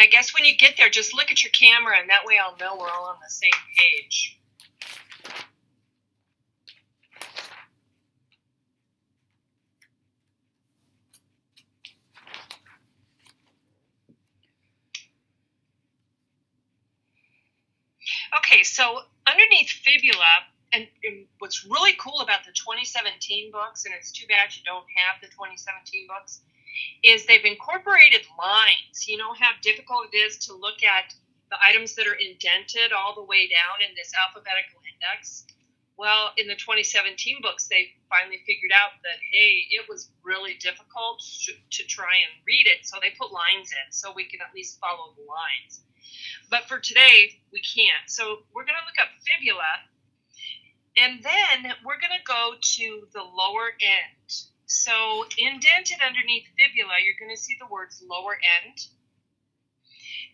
guess when you get there, just look at your camera, and that way I'll know we're all on the same page. Okay, so underneath fibula, and what's really cool about the 2017 books, and it's too bad you don't have the 2017 books, is they've incorporated lines. You know how difficult it is to look at the items that are indented all the way down in this alphabetical index? Well, in the 2017 books, they finally figured out that, hey, it was really difficult to try and read it, so they put lines in so we can at least follow the lines. But for today, we can't. So we're going to look up fibula, and then we're going to go to the lower end. So indented underneath fibula, you're going to see the words lower end.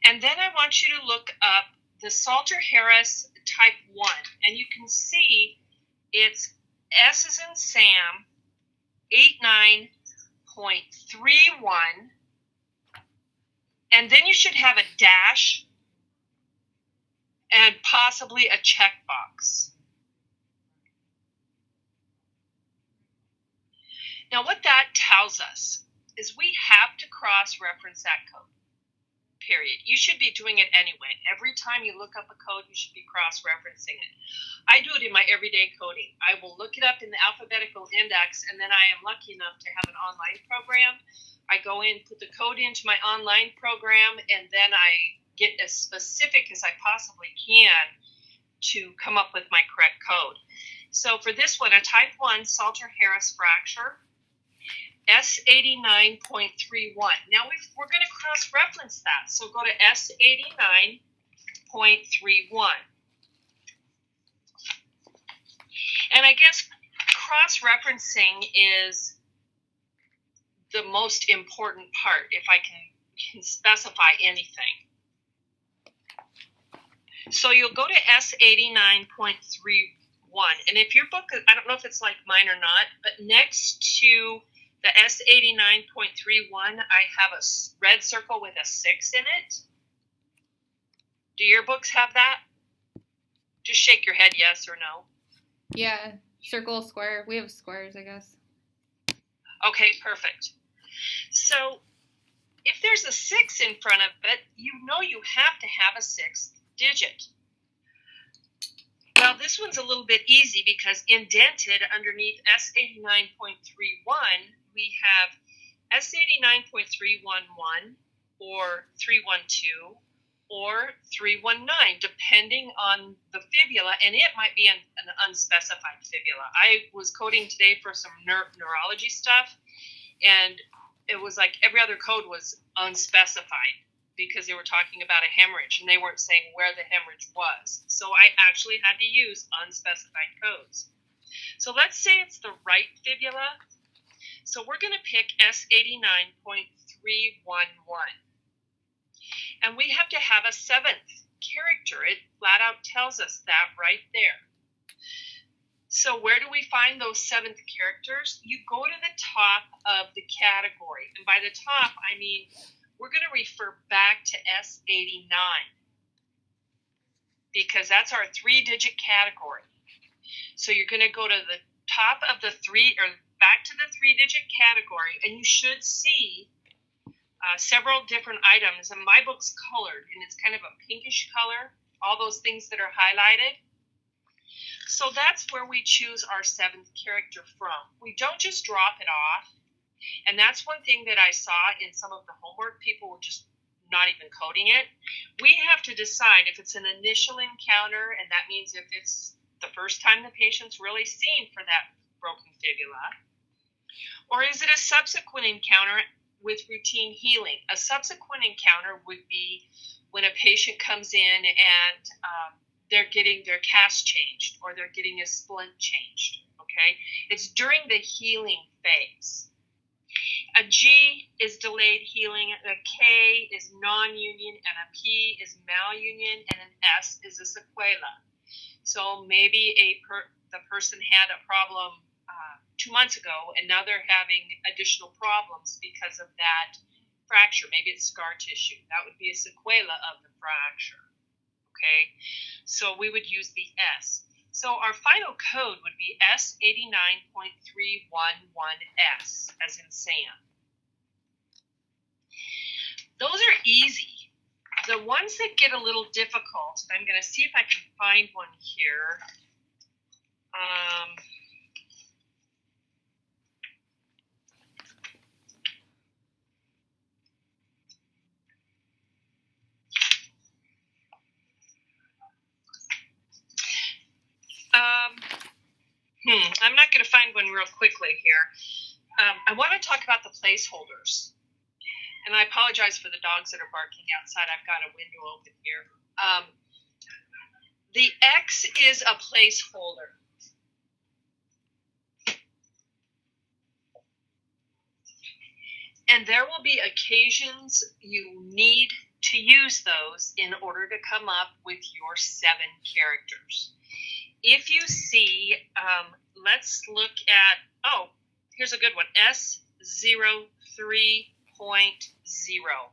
And then I want you to look up the Salter-Harris type 1, and you can see it's S as in Sam, 89.31, and then you should have a dash and possibly a checkbox. Now what that tells us is we have to cross-reference that code. Period. You should be doing it anyway. Every time you look up a code, you should be cross-referencing it. I do it in my everyday coding. I will look it up in the alphabetical index, and then I am lucky enough to have an online program. I go in, put the code into my online program, and then I get as specific as I possibly can to come up with my correct code. So for this one, a type 1 Salter-Harris fracture, S89.31. Now we're going to cross-reference that. So go to S89.31. And I guess cross-referencing is the most important part, if I can specify anything. So you'll go to S89.31. And if your book, I don't know if it's like mine or not, but next to the S89.31, I have a red circle with a 6 in it. Do your books have that? Just shake your head yes or no. Yeah, circle, square. We have squares, I guess. Okay, perfect. So if there's a 6 in front of it, you know you have to have a 6th digit. Well, this one's a little bit easy because indented underneath S89.31, we have S89.311 or 312 or 319, depending on the fibula, and it might be an unspecified fibula. I was coding today for some neurology stuff, and it was like every other code was unspecified because they were talking about a hemorrhage, and they weren't saying where the hemorrhage was. So I actually had to use unspecified codes. So let's say it's the right fibula. So we're going to pick S89.311. And we have to have a 7th character. It flat out tells us that right there. So where do we find those 7th characters? You go to the top of the category. And by the top, I mean we're going to refer back to S89 because that's our 3-digit category. So you're going to go to the top of the back to the 3-digit category, and you should see several different items. And my book's colored, and it's kind of a pinkish color, all those things that are highlighted. So that's where we choose our 7th character from. We don't just drop it off. And that's one thing that I saw in some of the homework. People were just not even coding it. We have to decide if it's an initial encounter, and that means if it's the first time the patient's really seen for that broken fibula, or is it a subsequent encounter with routine healing? A subsequent encounter would be when a patient comes in and they're getting their cast changed or they're getting a splint changed, okay? It's during the healing phase. A G is delayed healing, a K is non-union, and a P is malunion, and an S is a sequela. So maybe the person had a problem 2 months ago, and now they're having additional problems because of that fracture. Maybe it's scar tissue. That would be a sequela of the fracture. Okay, so we would use the S. So our final code would be S89.311S, as in Sam. Those are easy. The ones that get a little difficult, I'm going to see if I can find one here. I'm not going to find one real quickly here. I want to talk about the placeholders. And I apologize for the dogs that are barking outside. I've got a window open here. The X is a placeholder. And there will be occasions you need to use those in order to come up with your 7 characters. If you see, let's look at, here's a good one, S03.0.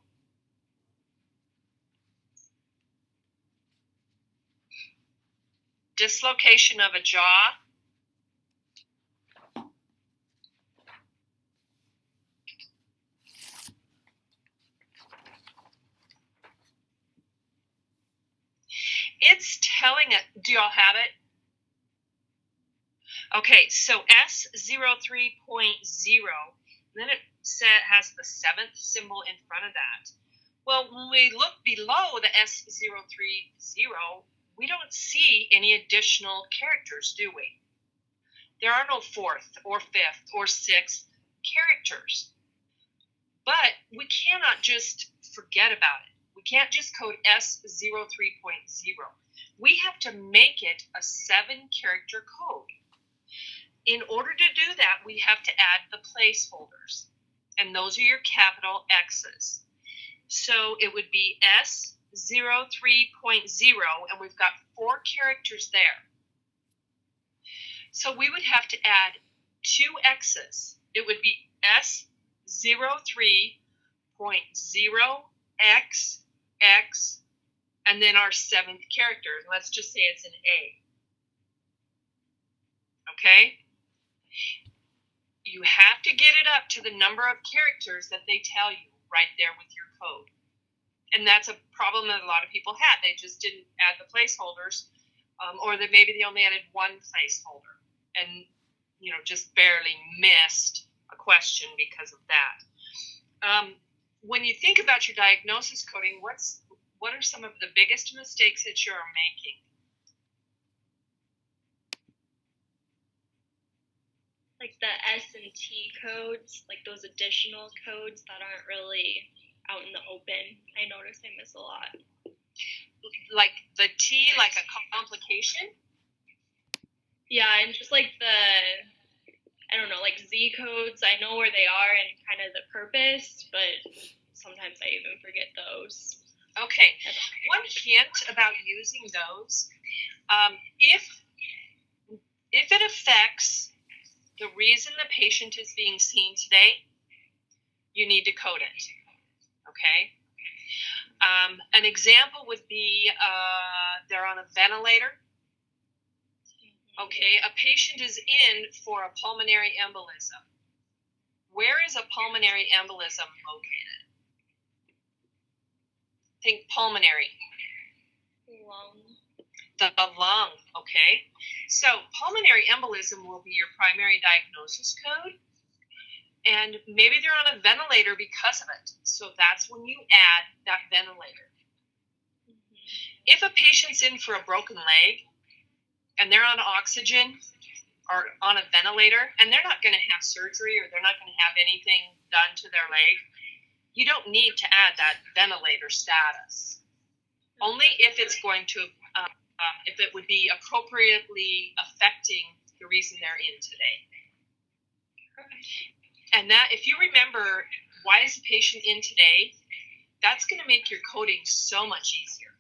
Dislocation of a jaw. It's telling it, do y'all have it? Okay, so S03.0, then it has the 7th symbol in front of that. Well, when we look below the S030, we don't see any additional characters, do we? There are no 4th or 5th or 6th characters. But we cannot just forget about it. We can't just code S03.0. We have to make it a 7-character code. In order to do that, we have to add the placeholders. And those are your capital X's. So it would be S03.0, and we've got 4 characters there. So we would have to add 2 X's. It would be S03.0XX, and then our 7th character. Let's just say it's an A. Okay? You have to get it up to the number of characters that they tell you right there with your code. And that's a problem that a lot of people had. They just didn't add the placeholders, or that maybe they only added 1 placeholder and, just barely missed a question because of that. When you think about your diagnosis coding, what are some of the biggest mistakes that you're making? Like the S and T codes, like those additional codes that aren't really out in the open. I notice I miss a lot. Like the T, like a complication? Yeah, and just like like Z codes, I know where they are and kind of the purpose, but sometimes I even forget those. Okay, one hint about using those, if it affects the reason the patient is being seen today, you need to code it, okay? An example would be they're on a ventilator. Okay, a patient is in for a pulmonary embolism. Where is a pulmonary embolism located? Think pulmonary. Lung. The lung, okay? So pulmonary embolism will be your primary diagnosis code, and maybe they're on a ventilator because of it. So that's when you add that ventilator. If a patient's in for a broken leg, and they're on oxygen or on a ventilator, and they're not going to have surgery or they're not going to have anything done to their leg, you don't need to add that ventilator status. Only if it's going to, if it would be appropriately affecting the reason they're in today. And that, if you remember, why is the patient in today, that's going to make your coding so much easier.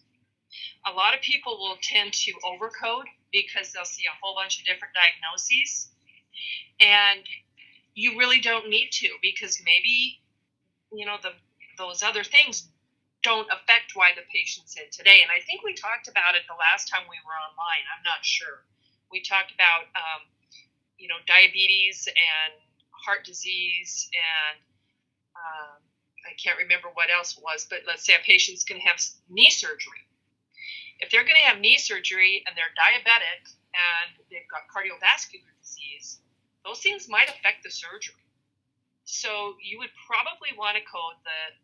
A lot of people will tend to overcode because they'll see a whole bunch of different diagnoses, and you really don't need to, because maybe the those other things don't affect why the patient's in today. And I think we talked about it the last time we were online. I'm not sure. We talked about, diabetes and heart disease and I can't remember what else it was, but let's say a patient's going to have knee surgery. If they're going to have knee surgery and they're diabetic and they've got cardiovascular disease, those things might affect the surgery. So you would probably want to code the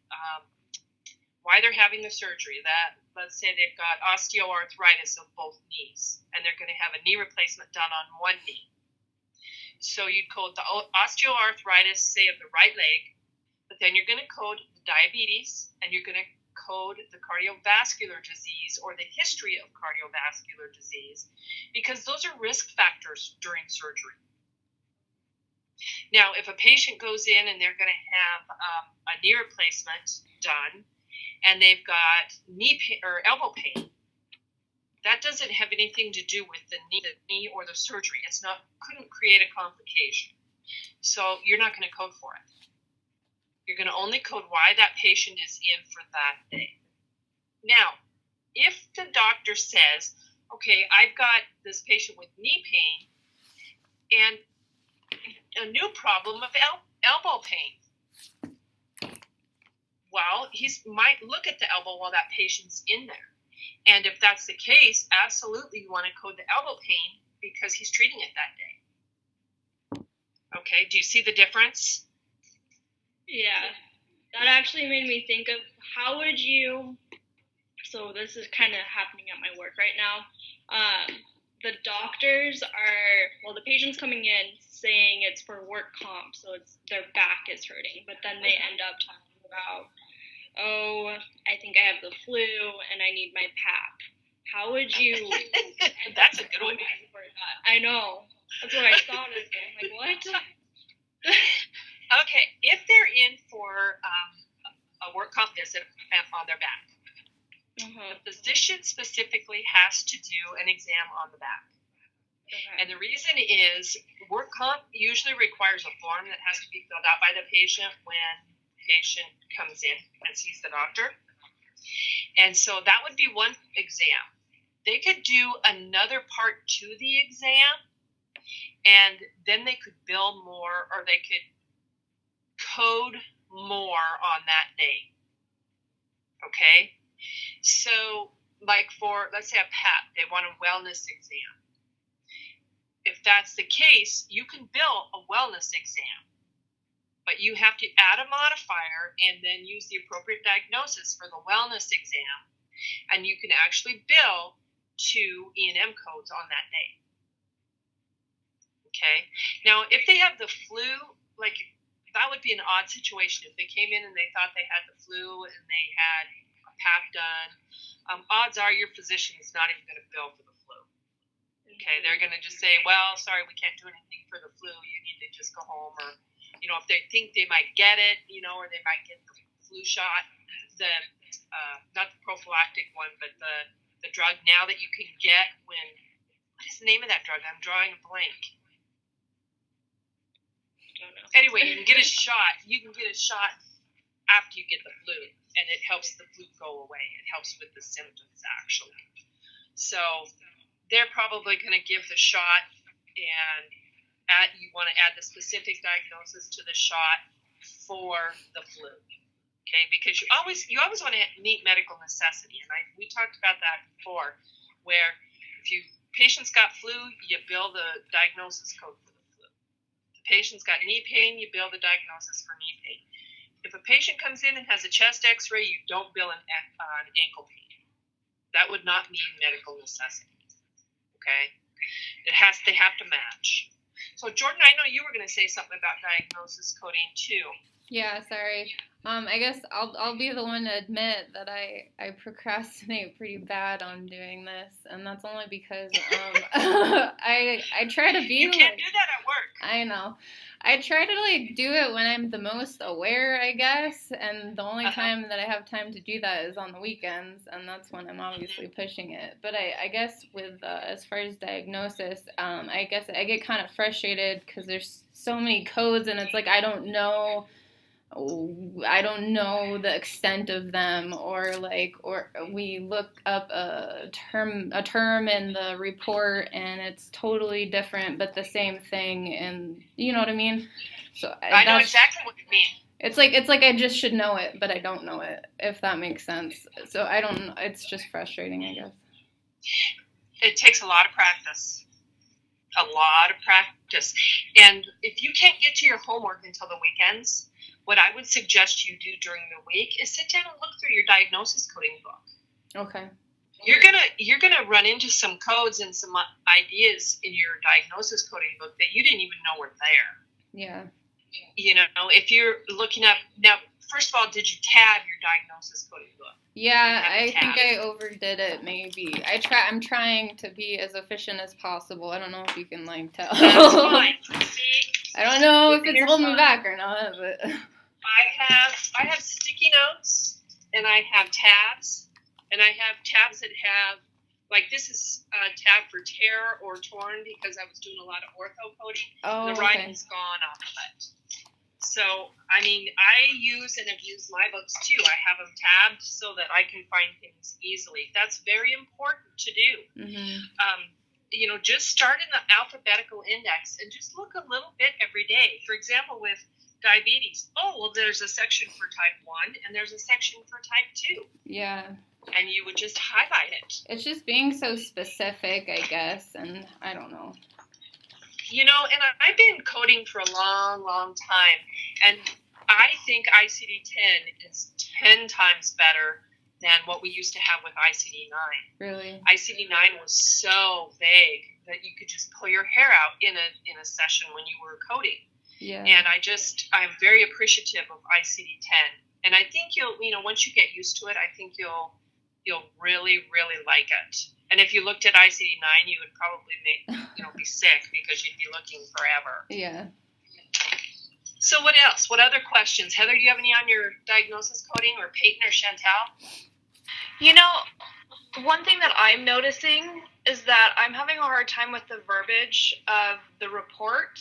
why they're having the surgery. That, let's say they've got osteoarthritis of both knees and they're going to have a knee replacement done on one knee. So you'd code the osteoarthritis, say, of the right leg, but then you're going to code the diabetes and you're going to code the cardiovascular disease or the history of cardiovascular disease, because those are risk factors during surgery. Now, if a patient goes in and they're going to have a knee replacement done and they've got knee pain or elbow pain, that doesn't have anything to do with the knee or the surgery. Couldn't create a complication. So you're not going to code for it. You're going to only code why that patient is in for that day. Now, if the doctor says, okay, I've got this patient with knee pain and a new problem of elbow pain, well, he might look at the elbow while that patient's in there. And if that's the case, absolutely you want to code the elbow pain because he's treating it that day. Okay, do you see the difference? Yeah, that actually made me think of how would you, so this is kind of happening at my work right now. The doctors the patient's coming in saying it's for work comp, so it's their back is hurting, but then they end up talking about, oh, I think I have the flu and I need my PAP. How would you? That's a good one. I know. That's what I thought of. I'm like, what? Okay, if they're in for a work comp visit on their back, the physician specifically has to do an exam on the back. Okay. And the reason is work comp usually requires a form that has to be filled out by the patient when the patient comes in and sees the doctor. And so that would be one exam. They could do another part to the exam, and then they could bill more or they could code more on that day. Okay? So, like for, let's say a PAP, they want a wellness exam. If that's the case, you can bill a wellness exam, but you have to add a modifier and then use the appropriate diagnosis for the wellness exam, and you can actually bill 2 E&M codes on that day. Okay? Now, if they have the flu, like, that would be an odd situation. If they came in and they thought they had the flu and they had a PAP done, odds are your physician is not even going to bill for the flu. Okay, they're going to just say, well, sorry, we can't do anything for the flu. You need to just go home. Or, if they think they might get it, or they might get the flu shot, not the prophylactic one, but the drug now that you can get what is the name of that drug? I'm drawing a blank. Don't know. Anyway, you can get a shot. You can get a shot after you get the flu, and it helps the flu go away. It helps with the symptoms, actually. So they're probably going to give the shot, and you want to add the specific diagnosis to the shot for the flu. Okay, because you always want to meet medical necessity, and we talked about that before, where if patient's got flu, you bill the diagnosis code for the flu. If the patient's got knee pain, you bill the diagnosis for knee pain. If a patient comes in and has a chest X-ray, you don't bill an ankle pain. That would not mean medical necessity. Okay, they have to match. So Jordan, I know you were going to say something about diagnosis coding too. Yeah, sorry. I guess I'll be the one to admit that I procrastinate pretty bad on doing this, and that's only because I try to be. You can't do that at work. I know. I try to do it when I'm the most aware, I guess, and the only time that I have time to do that is on the weekends, and that's when I'm obviously pushing it. But I guess with as far as diagnosis, I guess I get kind of frustrated because there's so many codes, and it's like I don't know I don't know the extent of them, or we look up a term in the report and it's totally different but the same thing, and you know what I mean? So I know exactly what you mean. It's like I just should know it, but I don't know it, if that makes sense. So I don't. It's just frustrating, I guess. It takes a lot of practice. A lot of practice. And if you can't get to your homework until the weekends, what I would suggest you do during the week is sit down and look through your diagnosis coding book. Okay. You're gonna run into some codes and some ideas in your diagnosis coding book that you didn't even know were there. Yeah. You know, if you're looking up now, first of all, did you tab your diagnosis coding book? Yeah, I think I overdid it. Maybe I'm trying to be as efficient as possible. I don't know if you can tell. That's fine. See, I don't know if it's holding me back or not, but I have sticky notes, and I have tabs, and I have tabs that have, like, this is a tab for tear or torn because I was doing a lot of ortho coding. Oh, the writing's gone off of it. So, I mean, I use and have used my books too. I have them tabbed so that I can find things easily. That's very important to do. Mm-hmm. You know, just start in the alphabetical index and just look a little bit every day. For example, with diabetes, there's a section for type 1 and there's a section for type 2. Yeah. And you would just highlight it. It's just being so specific, I guess, and I don't know. You know, and I've been coding for a long, long time, and I think ICD-10 is 10 times better than what we used to have with ICD-9. Really? ICD-9 was so vague that you could just pull your hair out in a session when you were coding. Yeah. And I'm very appreciative of ICD-10. And I think once you get used to it, I think you'll really, really like it. And if you looked at ICD-9, you would probably be sick because you'd be looking forever. Yeah. So what else? What other questions? Heather, do you have any on your diagnosis coding, or Peyton or Chantal? You know, one thing that I'm noticing is that I'm having a hard time with the verbiage of the report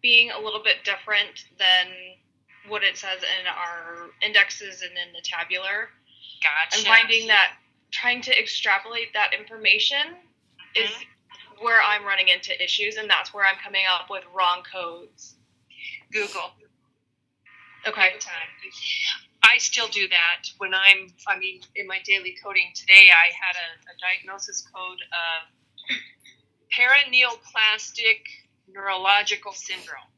being a little bit different than what it says in our indexes and in the tabular. Gotcha. I'm finding that trying to extrapolate that information is where I'm running into issues, and that's where I'm coming up with wrong codes. Google. Okay. I still do that when in my daily coding today, I had a diagnosis code of paraneoplastic neurological syndrome.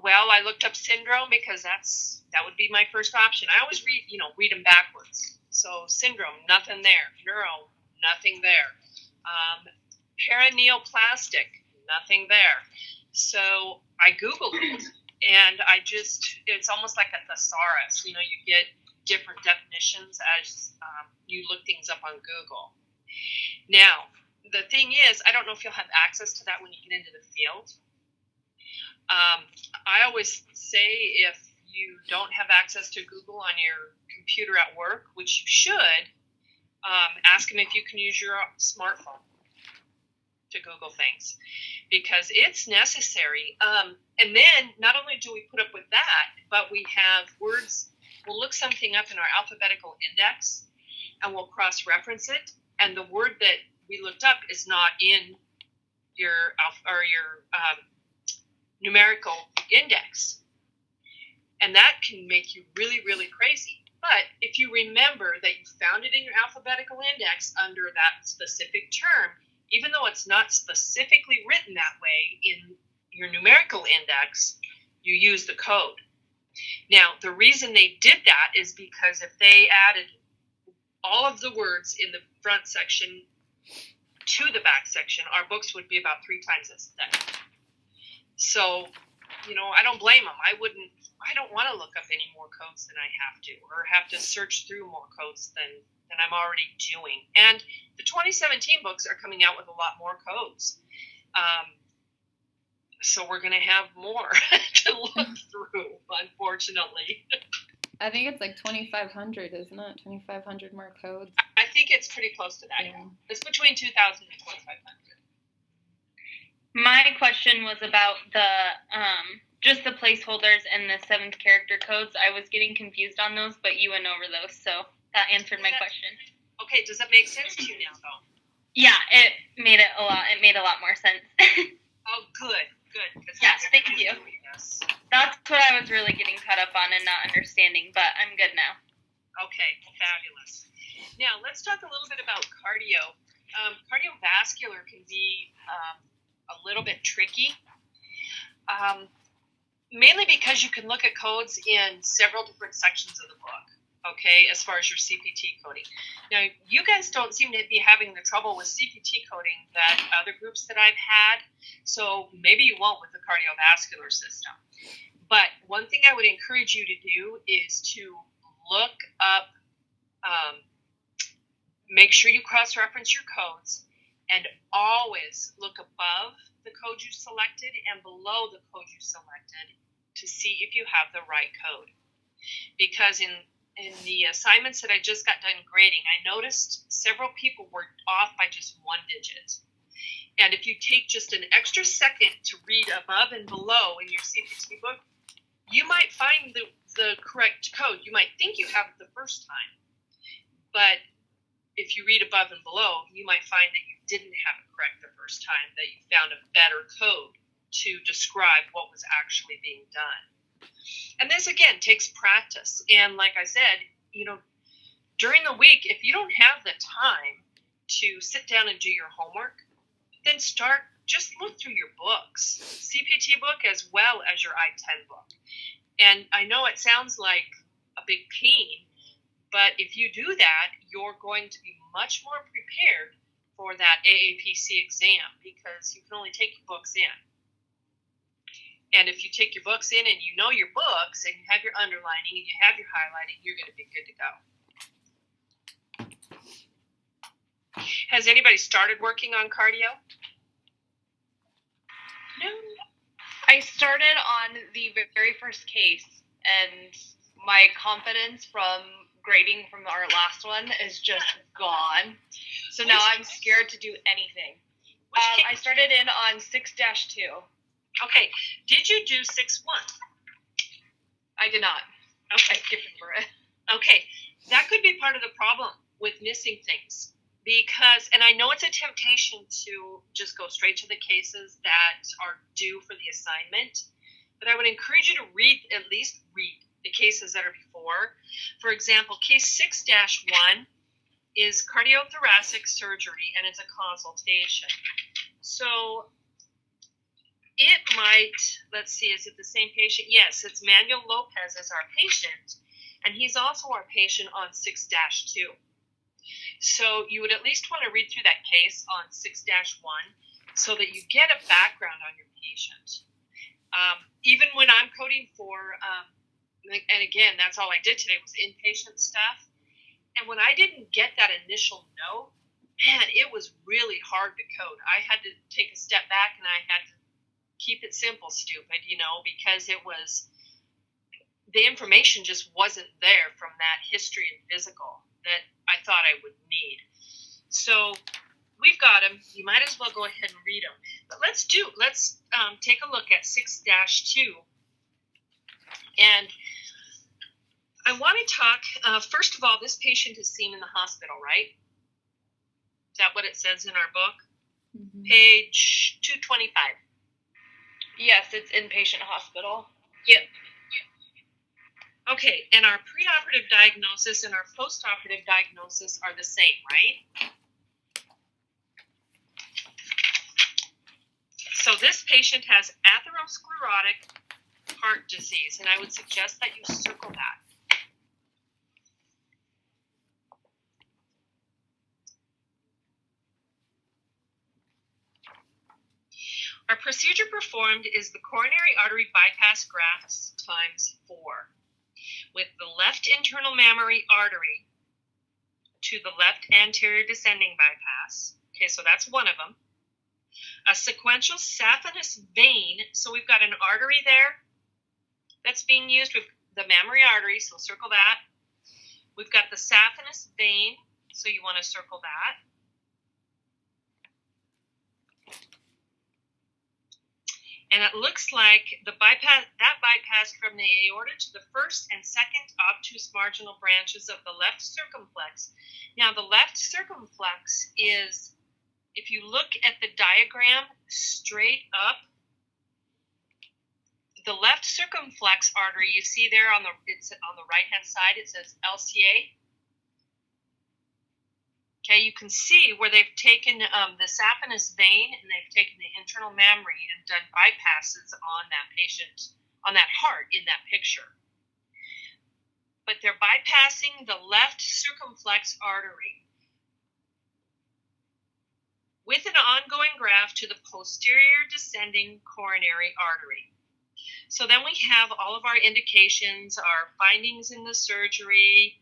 Well, I looked up syndrome because that would be my first option. I always read them backwards. So syndrome, nothing there. Neuro, nothing there. Paraneoplastic, nothing there. So I Googled it, and it's almost like a thesaurus. You get different definitions as you look things up on Google. Now, the thing is, I don't know if you'll have access to that when you get into the field. I always say if you don't have access to Google on your computer at work, which you should, ask them if you can use your smartphone to Google things, because it's necessary. And then not only do we put up with that, but we have words. We'll look something up in our alphabetical index, and we'll cross-reference it, and the word that we looked up is not in your numerical index. And that can make you really, really crazy. But if you remember that you found it in your alphabetical index under that specific term, even though it's not specifically written that way in your numerical index, you use the code. Now, the reason they did that is because if they added all of the words in the front section to the back section, our books would be about 3 times as thick. So, I don't blame them. I don't want to look up any more codes than I have to, or have to search through more codes than I'm already doing. And the 2017 books are coming out with a lot more codes. So we're going to have more to look through, unfortunately. I think it's like 2,500, isn't it? 2,500 more codes. I think it's pretty close to that. Yeah. It's between 2,000 and 2,500. My question was about the just the placeholders and the 7th character codes. I was getting confused on those, but you went over those, so that answered my question. Okay, does that make sense to you now, though? Yeah, it made a lot more sense. Oh, good. Yes, thank you. Yes. That's what I was really getting caught up on and not understanding, but I'm good now. Okay, fabulous. Now, let's talk a little bit about cardio. Cardiovascular can be a little bit tricky, mainly because you can look at codes in several different sections of the book, okay, as far as your CPT coding. Now, you guys don't seem to be having the trouble with CPT coding that other groups that I've had, so maybe you won't with the cardiovascular system. But one thing I would encourage you to do is to look up, make sure you cross-reference your codes, and always look above the code you selected and below the code you selected to see if you have the right code. Because in the assignments that I just got done grading, I noticed several people were off by just 1 digit. And if you take just an extra second to read above and below in your CPT book, you might find the correct code. You might think you have it the first time, but if you read above and below, you might find that you didn't have it correct the first time, that you found a better code to describe what was actually being done. And this, again, takes practice. And like I said, during the week, if you don't have the time to sit down and do your homework, then just look through your books, CPT book as well as your I-10 book. And I know it sounds like a big pain, but if you do that, you're going to be much more prepared for that AAPC exam because you can only take your books in. And if you take your books in and you know your books and you have your underlining and you have your highlighting, you're going to be good to go. Has anybody started working on cardio? No. I started on the very first case, and my confidence from grading from our last one is just gone. So now I'm scared to do anything. I started in on 6-2. Okay. Did you do 6-1? I did not. Okay. I skipped over it. Okay. That could be part of the problem with missing things. Because, and I know it's a temptation to just go straight to the cases that are due for the assignment, but I would encourage you to at least read the cases that are before. For example, case 6-1 is cardiothoracic surgery, and it's a consultation. So it might, let's see, is it the same patient? Yes, it's Manuel Lopez as our patient, and he's also our patient on 6-2. So you would at least want to read through that case on 6-1 so that you get a background on your patient. Even when I'm coding for, and again, that's all I did today was inpatient stuff. And when I didn't get that initial note, man, it was really hard to code. I had to take a step back and I had to keep it simple, stupid, because the information just wasn't there from that history and physical that I thought I would need. So we've got them. You might as well go ahead and read them. But let's take a look at 6-2. And I want to talk, first of all, this patient is seen in the hospital, right? Is that what it says in our book? Mm-hmm. Page 225. Yes, it's inpatient hospital. Yep. Okay, and our preoperative diagnosis and our postoperative diagnosis are the same, right? So this patient has atherosclerotic heart disease, and I would suggest that you circle that. Our procedure performed is the coronary artery bypass grafts times 4. With the left internal mammary artery to the left anterior descending bypass. Okay, so that's one of them. A sequential saphenous vein. So we've got an artery there that's being used with the mammary artery, so circle that. We've got the saphenous vein, so you want to circle that. And it looks like that bypassed from the aorta to the first and second obtuse marginal branches of the left circumflex. Now, the left circumflex is, if you look at the diagram straight up, the left circumflex artery, you see there it's on the right-hand side, it says LCA. Okay, you can see where they've taken the saphenous vein and they've taken the internal mammary and done bypasses on that patient, on that heart in that picture. But they're bypassing the left circumflex artery with an ongoing graft to the posterior descending coronary artery. So then we have all of our indications, our findings in the surgery.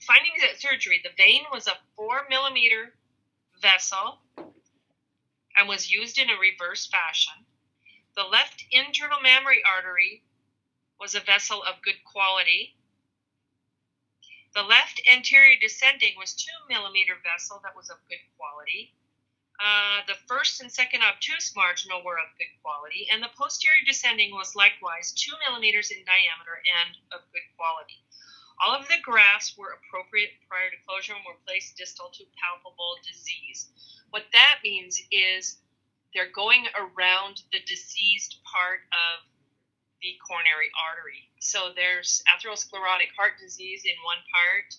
Findings at surgery, the vein was a 4-millimeter vessel and was used in a reverse fashion. The left internal mammary artery was a vessel of good quality. The left anterior descending was 2-millimeter vessel that was of good quality. The first and second obtuse marginal were of good quality, and the posterior descending was likewise 2 millimeters in diameter and of good quality. All of the grafts were appropriate prior to closure and were placed distal to palpable disease. What that means is they're going around the diseased part of the coronary artery. So there's atherosclerotic heart disease in one part,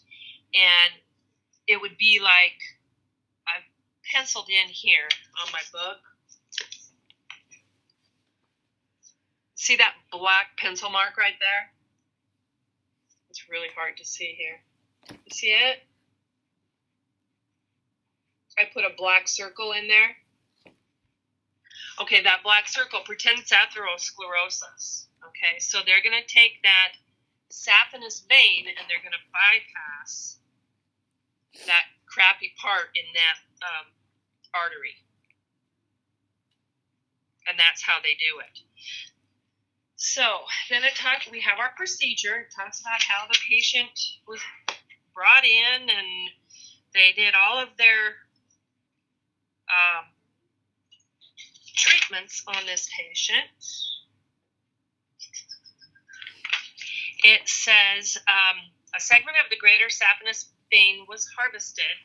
and it would be like, I've penciled in here on my book. See that black pencil mark right there? It's really hard to see here. You see it? I put a black circle in there. Okay, that black circle, pretend it's atherosclerosis. Okay, so they're going to take that saphenous vein and they're going to bypass that crappy part in that artery. And that's how they do it. So then we have our procedure. It talks about how the patient was brought in and they did all of their treatments on this patient. It says a segment of the greater saphenous vein was harvested.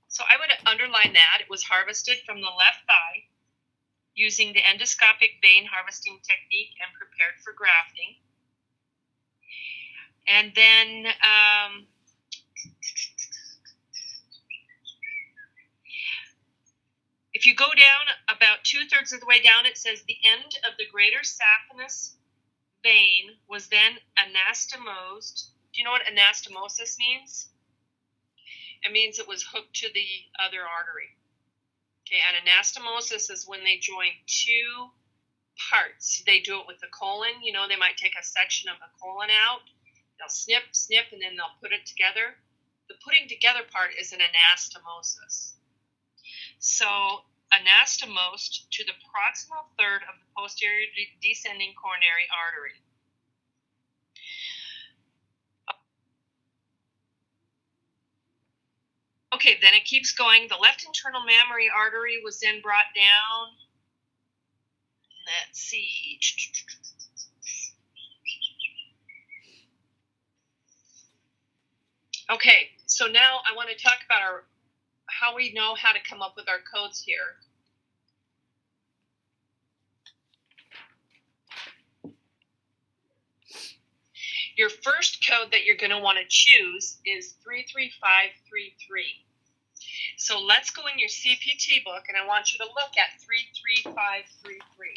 So I would underline that. It was harvested from the left thigh using the endoscopic vein harvesting technique and prepared for grafting. And then if you go down about 2/3 of the way down, it says the end of the greater saphenous vein was then anastomosed. Do you know what anastomosis means? It means it was hooked to the other artery. Okay, and anastomosis is when they join two parts. They do it with the colon. You know, they might take a section of the colon out. They'll snip, and then they'll put it together. The putting together part is an anastomosis. So, anastomosed to the proximal third of the posterior descending coronary artery. Okay, then it keeps going. The left internal mammary artery was then brought down. Let's see. Okay, so now I want to talk about how we know how to come up with our codes here. Your first code that you're going to want to choose is 33533. So let's go in your CPT book, and I want you to look at 33533.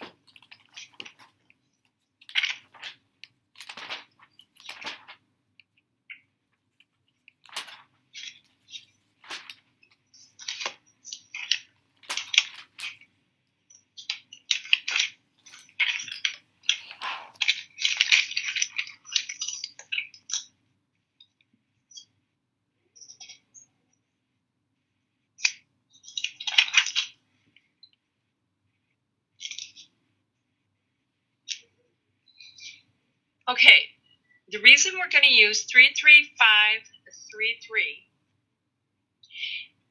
Okay, the reason we're going to use 33533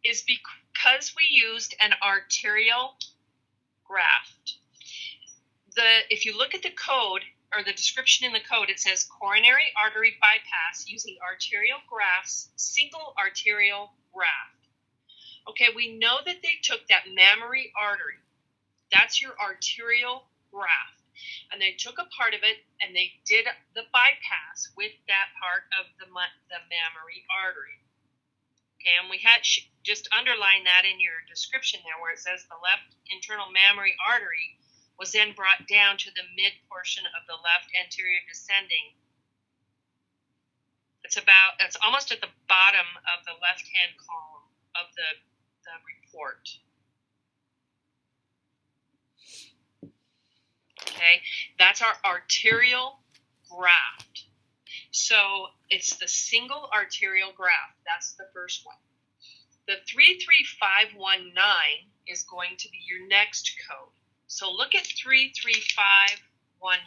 is because we used an arterial graft. If you look at the code or the description in the code, it says coronary artery bypass using arterial grafts, single arterial graft. Okay, we know that they took that mammary artery. That's your arterial graft. And they took a part of it and they did the bypass with that part of the mammary artery. Okay, and we had just underline that in your description there where it says the left internal mammary artery was then brought down to the mid portion of the left anterior descending. It's almost at the bottom of the left-hand column of the report. Okay, that's our arterial graft. So it's the single arterial graft. That's the first one. The 33519 is going to be your next code. So look at 33519.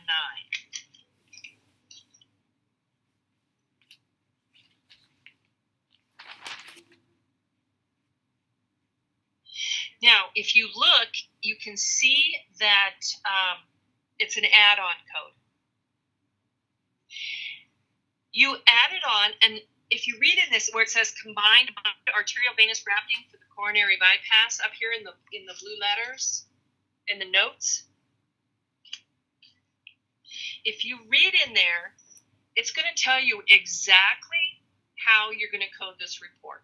Now, if you look, you can see that it's an add-on code. You add it on, and if you read in this where it says combined arterial venous grafting for the coronary bypass up here in the blue letters in the notes, if you read in there, it's going to tell you exactly how you're going to code this report.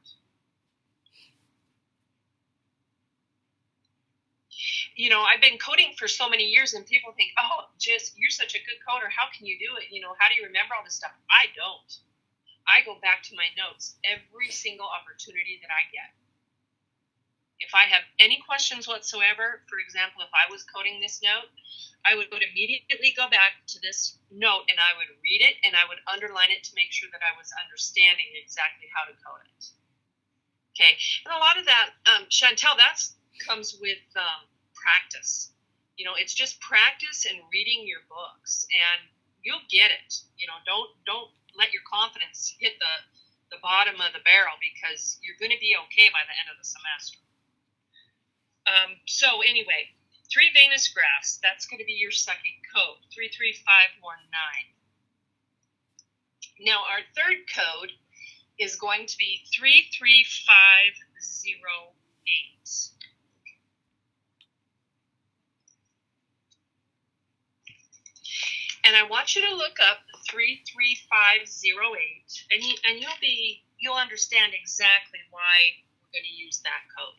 You know, I've been coding for so many years, and people think, oh, Jess, you're such a good coder. How can you do it? You know, how do you remember all this stuff? I don't. I go back to my notes every single opportunity that I get. If I have any questions whatsoever, for example, if I was coding this note, I would immediately go back to this note, and I would read it, and I would underline it to make sure that I was understanding exactly how to code it. Okay, and a lot of that, Chantel, that comes with practice. You know, it's just practice and reading your books, and you'll get it. You know, don't let your confidence hit the bottom of the barrel, because you're going to be okay by the end of the semester. So anyway, 3 venous grafts, that's going to be your second code, 33519. Now our third code is going to be 33508. And I want you to look up 33508, and you'll understand exactly why we're going to use that code.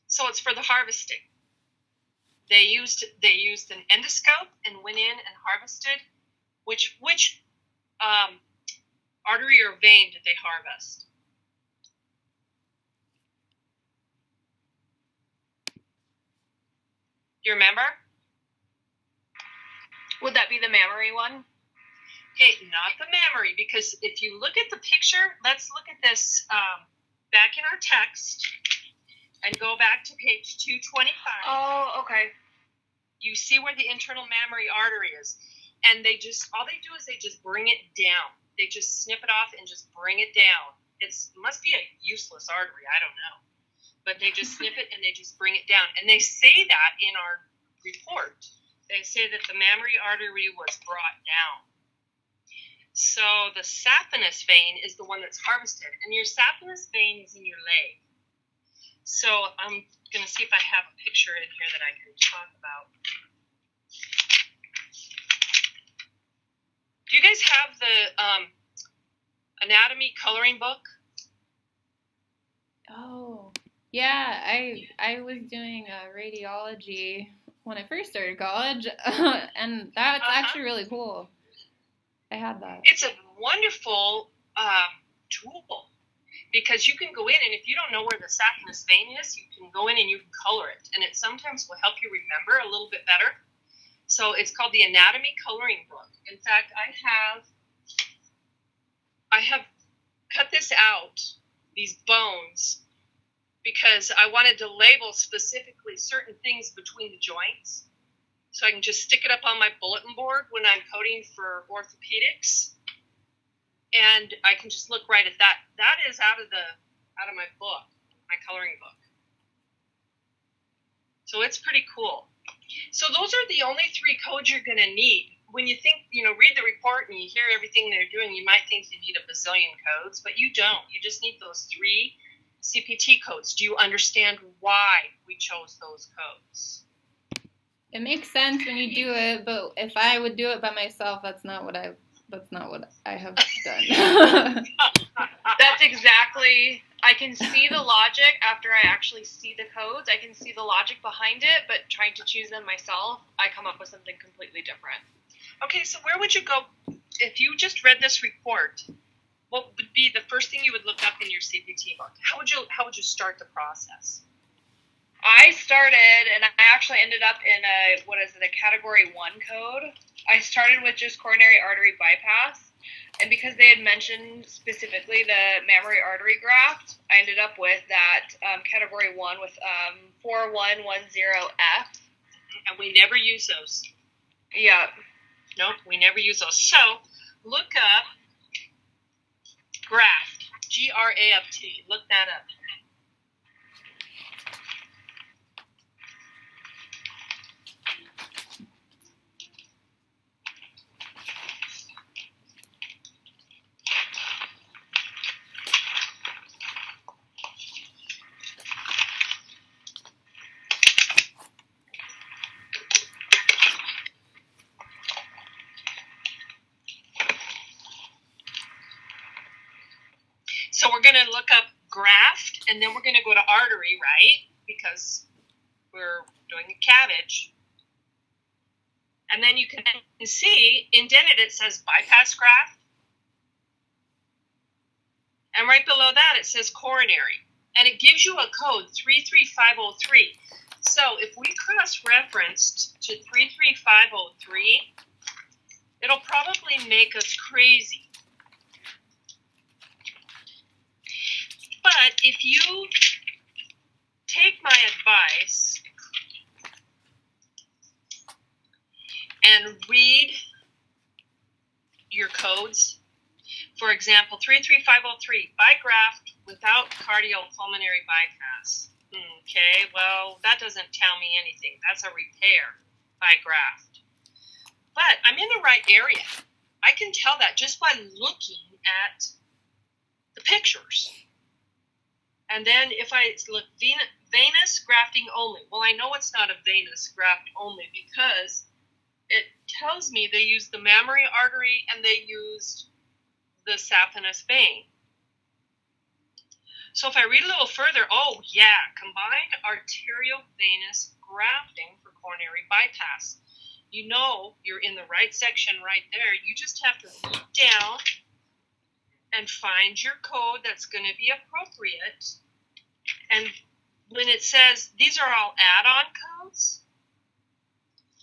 So it's for the harvesting. They used an endoscope and went in and harvested. Which artery or vein did they harvest? Do you remember? Would that be the mammary one? Okay, not the mammary, because if you look at the picture, let's look at this back in our text and go back to page 225. Oh, okay. You see where the internal mammary artery is, and all they do is they just bring it down. They just snip it off and just bring it down. It must be a useless artery, I don't know. But they just snip it and they just bring it down. And they say that in our report. They say that the mammary artery was brought down. So the saphenous vein is the one that's harvested. And your saphenous vein is in your leg. So I'm going to see if I have a picture in here that I can talk about. Do you guys have the anatomy coloring book? Oh. Yeah, I was doing radiology when I first started college, and that's actually really cool. I had that. It's a wonderful tool, because you can go in, and if you don't know where the saphenous vein is, you can go in and you can color it, and it sometimes will help you remember a little bit better. So it's called the anatomy coloring book. In fact, I have cut this out, these bones, because I wanted to label specifically certain things between the joints, so I can just stick it up on my bulletin board when I'm coding for orthopedics. and I can just look right at that. That is out of my book, my coloring book. So it's pretty cool. So those are the only 3 codes you're going to need. When you think, read the report and you hear everything they're doing, you might think you need a bazillion codes, but you don't. You just need those 3 CPT codes. Do you understand why we chose those codes? It makes sense when you do it, but if I would do it by myself, that's not what I have done. That's exactly. I can see the logic after I actually see the codes. I can see the logic behind it, but trying to choose them myself, I come up with something completely different. Okay, so where would you go if you just read this report? What would be the first thing you would look up in your CPT book? How would you start the process? I started, and I actually ended up in a Category 1 code. I started with just coronary artery bypass, and because they had mentioned specifically the mammary artery graft, I ended up with that Category 1 with 4110F. And we never use those. Yeah. Nope, we never use those. So, look up graft, Graft. Look that up. So we're going to look up graft, and then we're going to go to artery, right? Because we're doing a cabbage. And then you can see, indented, it says bypass graft. And right below that, it says coronary. And it gives you a code, 33503. So if we cross-referenced to 33503, it'll probably make us crazy. But if you take my advice and read your codes, for example, 33503, by graft without cardiopulmonary bypass. Okay, well, that doesn't tell me anything. That's a repair by graft. But I'm in the right area. I can tell that just by looking at the pictures. And then if I look venous grafting only, well, I know it's not a venous graft only because it tells me they used the mammary artery and they used the saphenous vein. So if I read a little further, oh yeah, combined arteriovenous grafting for coronary bypass. You know you're in the right section right there. You just have to look down and find your code that's going to be appropriate. And when it says these are all add-on codes,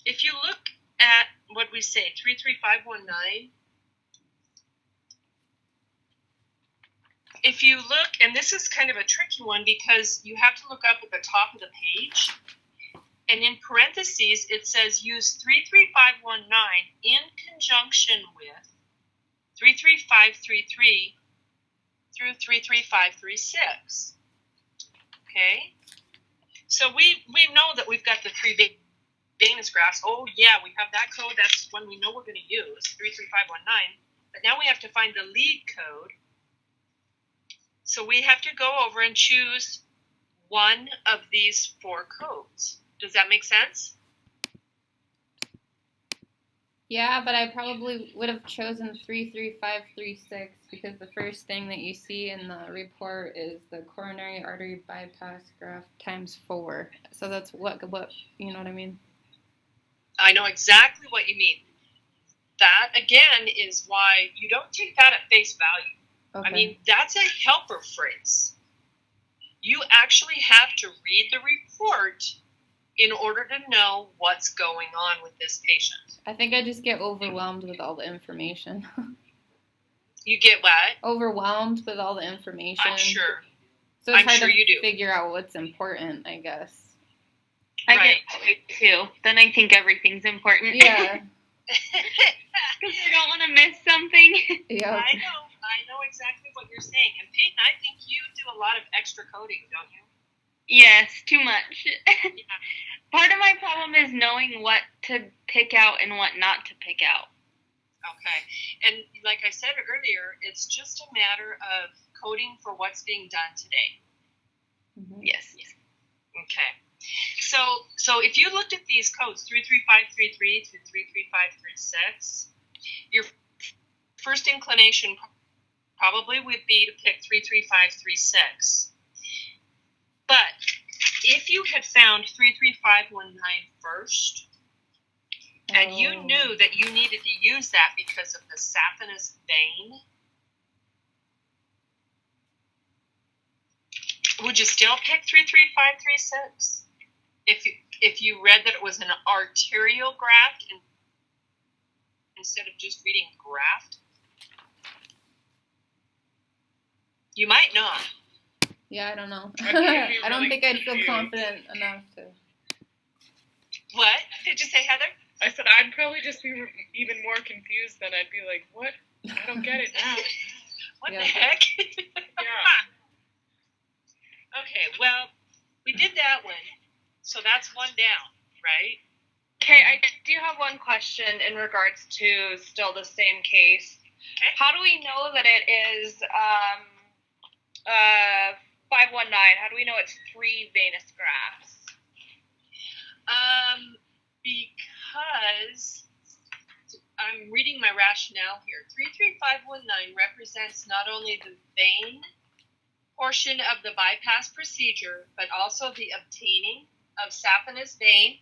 if you look at what we say, 33519, if you look, and this is kind of a tricky one because you have to look up at the top of the page, and in parentheses it says use 33519 in conjunction with 33533 through 33536. Okay, so we know that we've got the 3 venous grafts. Oh yeah, we have that code. That's one we know we're going to use, 33519. But now we have to find the lead code. So we have to go over and choose one of these 4 codes. Does that make sense? Yeah, but I probably would have chosen 33536 because the first thing that you see in the report is the coronary artery bypass graft times 4. So that's what you know what I mean? I know exactly what you mean. That, again, is why you don't take that at face value. Okay. I mean, that's a helper phrase. You actually have to read the report in order to know what's going on with this patient. I think I just get overwhelmed with all the information. You get what? Overwhelmed with all the information. I'm sure. So it's I'm hard sure to you do. figure out what's important, I guess. I Right. get that way too. Then I think everything's important. Yeah. Because I don't want to miss something. Yeah. I know. you're saying. And Peyton, I think you do a lot of extra coding, don't you? Yes, too much. Yeah. Part of my problem is knowing what to pick out and what not to pick out. Okay. And like I said earlier, it's just a matter of coding for what's being done today. Mhm. Yes. Okay. So if you looked at these codes, 33533 to 33536, your first inclination probably would be to pick 33536. But if you had found 33519 first, and you Oh. knew that you needed to use that because of the saphenous vein, would you still pick 33536? If you read that it was an arterial graft instead of just reading graft? You might not. Yeah, I don't know. I think it'd be I don't really think I'd feel confused. confident enough to. What did you say, Heather? I said I'd probably just be even more confused than I'd be like, what? I don't get it now. What Yeah. the heck? Yeah. Okay, well, we did that one, so that's one down, right? Okay, I do have one question in regards to still the same case. Okay. How do we know that it is 519? How do we know it's 3 venous grafts? Because I'm reading my rationale here. 33519 represents not only the vein portion of the bypass procedure, but also the obtaining of saphenous vein,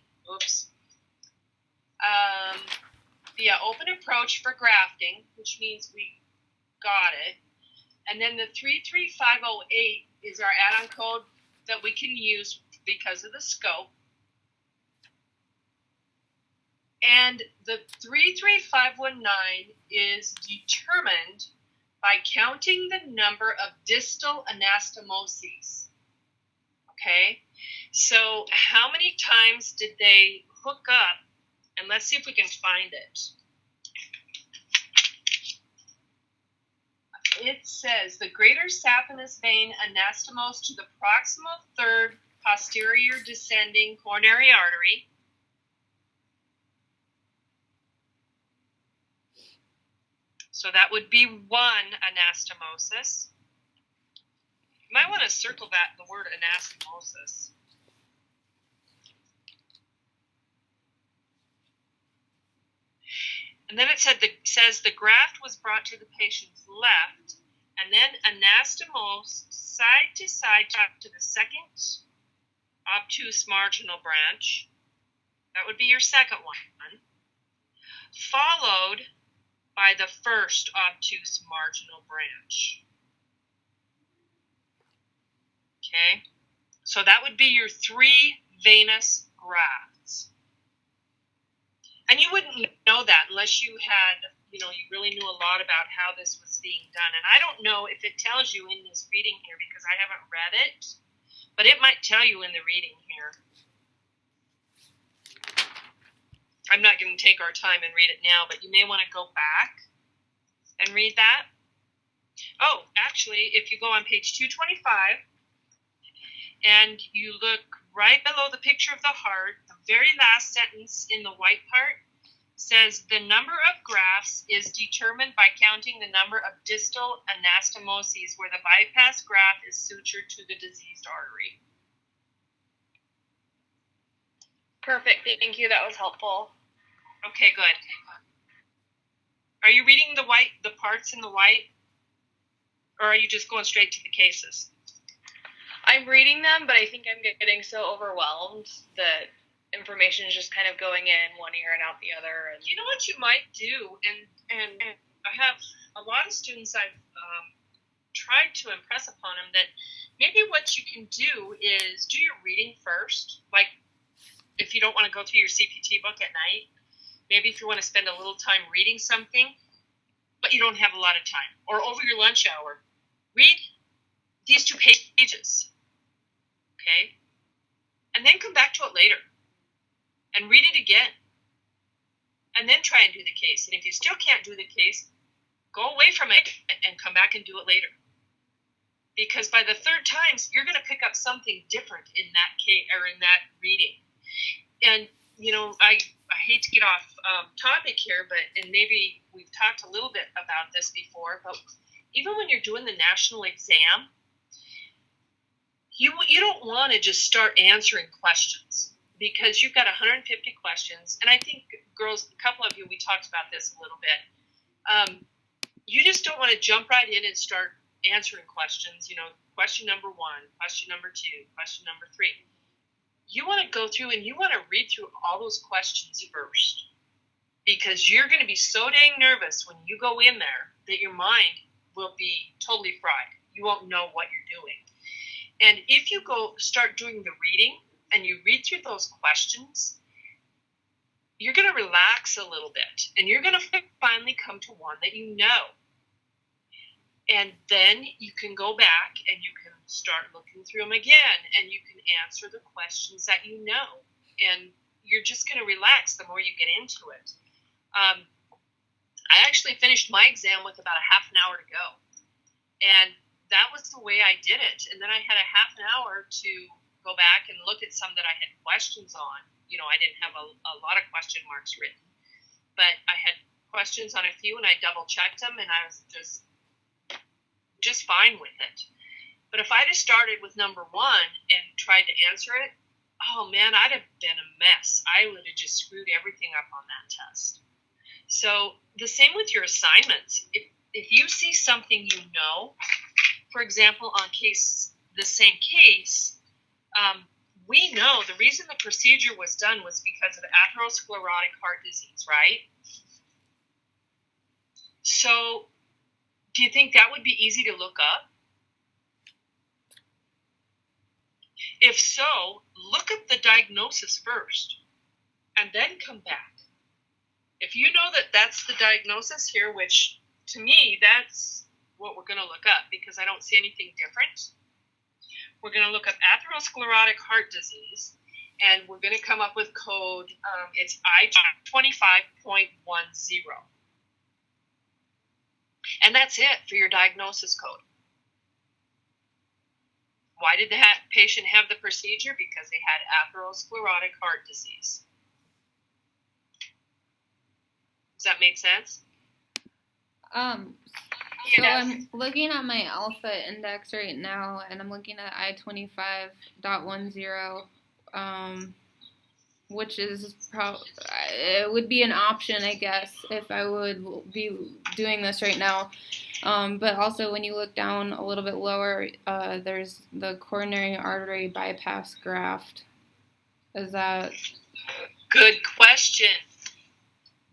via open approach for grafting, which means we got it. And then the 33508 is our add-on code that we can use because of the scope. And the 33519 is determined by counting the number of distal anastomoses. Okay? So how many times did they hook up? And let's see if we can find it. It says the greater saphenous vein anastomose to the proximal third posterior descending coronary artery. So that would be one anastomosis. You might want to circle that, the word anastomosis. And then it says the graft was brought to the patient's left, and then anastomose side to side to the second obtuse marginal branch. That would be your second one. Followed by the first obtuse marginal branch. Okay, so that would be your 3 venous grafts. And you wouldn't know that unless you had, you really knew a lot about how this was being done. And I don't know if it tells you in this reading here because I haven't read it, but it might tell you in the reading here. I'm not going to take our time and read it now, but you may want to go back and read that. Oh, actually, if you go on page 225 and you look right below the picture of the heart, the very last sentence in the white part says the number of grafts is determined by counting the number of distal anastomoses where the bypass graft is sutured to the diseased artery. Perfect. Thank you. That was helpful. Okay, good. Are you reading the parts in the white? Or are you just going straight to the cases? I'm reading them, but I think I'm getting so overwhelmed that information is just kind of going in one ear and out the other. And You know what you might do, and I have a lot of students I've tried to impress upon them that maybe what you can do is do your reading first. Like if you don't want to go through your CPT book at night, maybe if you want to spend a little time reading something, but you don't have a lot of time, or over your lunch hour, read these 2 pages, okay? And then come back to it later and read it again. And then try and do the case. And if you still can't do the case, go away from it and come back and do it later. because by the third times you're going to pick up something different in that case or in that reading. And I hate to get off topic here, and maybe we've talked a little bit about this before, but even when you're doing the national exam, you don't want to just start answering questions, because you've got 150 questions. And I think, girls, a couple of you, we talked about this a little bit. You just don't want to jump right in and start answering questions. Question number 1, question number 2, question number 3. You want to go through and you want to read through all those questions first, because you're going to be so dang nervous when you go in there that your mind will be totally fried. You won't know what you're doing. And if you start doing the reading and you read through those questions, you're going to relax a little bit, and you're going to finally come to one that you know. And then you can go back and you can start looking through them again, and you can answer the questions that you know. And you're just going to relax the more you get into it. I actually finished my exam with about a half an hour to go. And that was the way I did it. And then I had a half an hour to go back and look at some that I had questions on. I didn't have a lot of question marks written, but I had questions on a few, and I double checked them, and I was just fine with it. But if I'd have started with number 1 and tried to answer it, oh man, I'd have been a mess. I would have just screwed everything up on that test. So the same with your assignments. If you see something for example, on the same case, we know the reason the procedure was done was because of atherosclerotic heart disease, right? So do you think that would be easy to look up? If so, look up the diagnosis first and then come back. If you know that that's the diagnosis here, which to me, that's what we're going to look up, because I don't see anything different. We're going to look up atherosclerotic heart disease, and we're going to come up with code. It's I-25.10. And that's it for your diagnosis code. Why did the patient have the procedure? Because they had atherosclerotic heart disease. Does that make sense? So I'm looking at my alpha index right now, and I'm looking at I-25.10, which is it would be an option, I guess, if I would be doing this right now. But also, when you look down a little bit lower, there's the coronary artery bypass graft. Is that... Good question.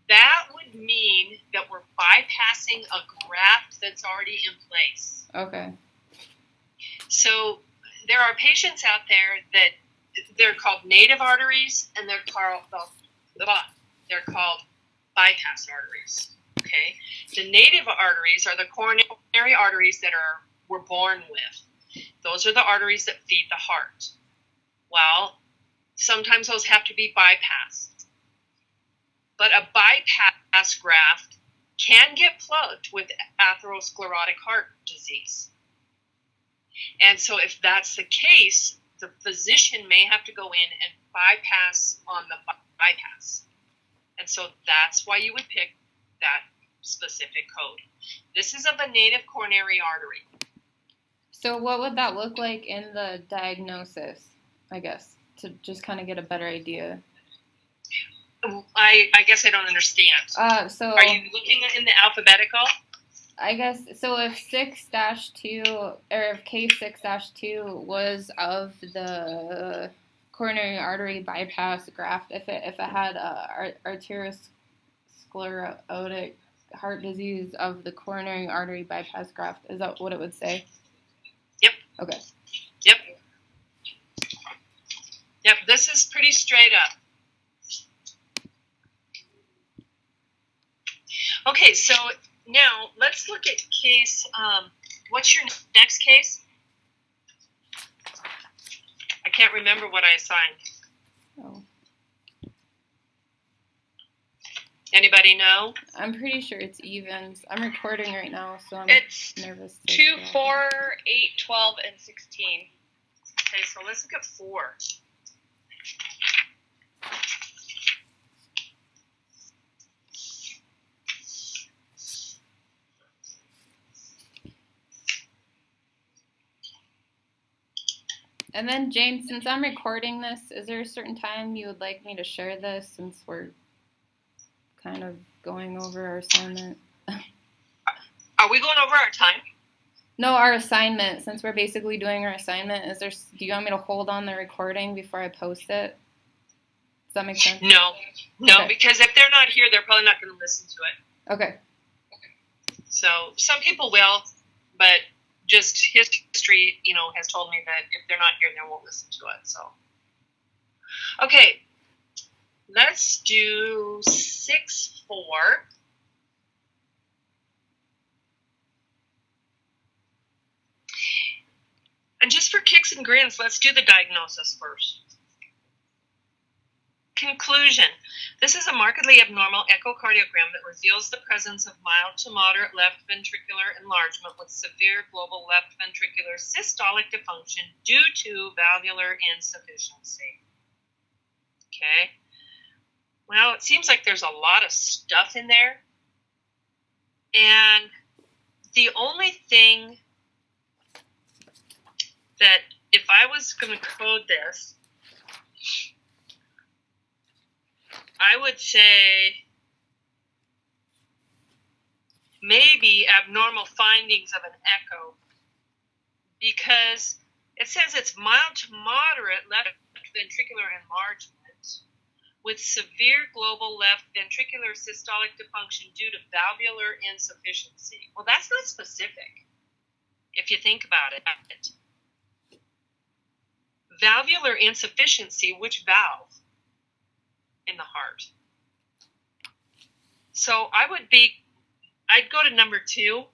That would mean that we're bypassing a graft that's already in place. Okay. So there are patients out there that they're called native arteries, and they're called bypass arteries. Okay. The native arteries are the coronary arteries that we're born with. Those are the arteries that feed the heart. Well, sometimes those have to be bypassed. But a bypass graft can get plugged with atherosclerotic heart disease. And so if that's the case, the physician may have to go in and bypass on the bypass. And so that's why you would pick that specific code. This is of a native coronary artery. So what would that look like in the diagnosis, I guess, to just kind of get a better idea? I guess I don't understand. So are you looking in the alphabetical? I guess so. If 6-2 or if K6-2 was of the coronary artery bypass graft, if it had arteriosclerotic heart disease of the coronary artery bypass graft, is that what it would say? Yep. Okay. Yep. This is pretty straight up. Okay, so now let's look at case. What's your next case? I can't remember what I assigned. Oh. Anybody know? I'm pretty sure it's evens. I'm recording right now, so I'm It's nervous. 2, 4, 8, 12, and 16. Okay, so let's look at 4. And then, Jane, since I'm recording this, is there a certain time you would like me to share this since we're kind of going over our assignment? Are we going over our time? No, our assignment. Since we're basically doing our assignment, do you want me to hold on the recording before I post it? Does that make sense? No, Okay. because if they're not here, they're probably not going to listen to it. Okay. So some people will, but just history, has told me that if they're not here, they won't listen to it. So, okay, let's do 6-4. And just for kicks and grins, let's do the diagnosis first. Conclusion. This is a markedly abnormal echocardiogram that reveals the presence of mild to moderate left ventricular enlargement with severe global left ventricular systolic dysfunction due to valvular insufficiency. Okay. Well, it seems like there's a lot of stuff in there. And the only thing that if I was going to code this, I would say maybe abnormal findings of an echo, because it says it's mild to moderate left ventricular enlargement with severe global left ventricular systolic dysfunction due to valvular insufficiency. Well, that's not specific if you think about it. Valvular insufficiency, which valve? In the heart. So I'd go to number 2.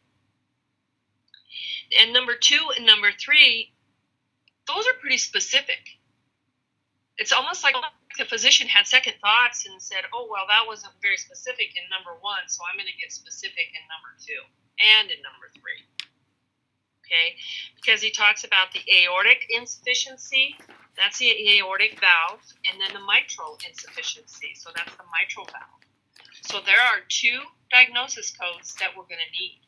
And number 2 and number 3, those are pretty specific. It's almost like the physician had second thoughts and said, oh, well, that wasn't very specific in number 1, so I'm going to get specific in number 2 and in number 3. Okay, because he talks about the aortic insufficiency, that's the aortic valve, and then the mitral insufficiency, so that's the mitral valve. So there are 2 diagnosis codes that we're going to need.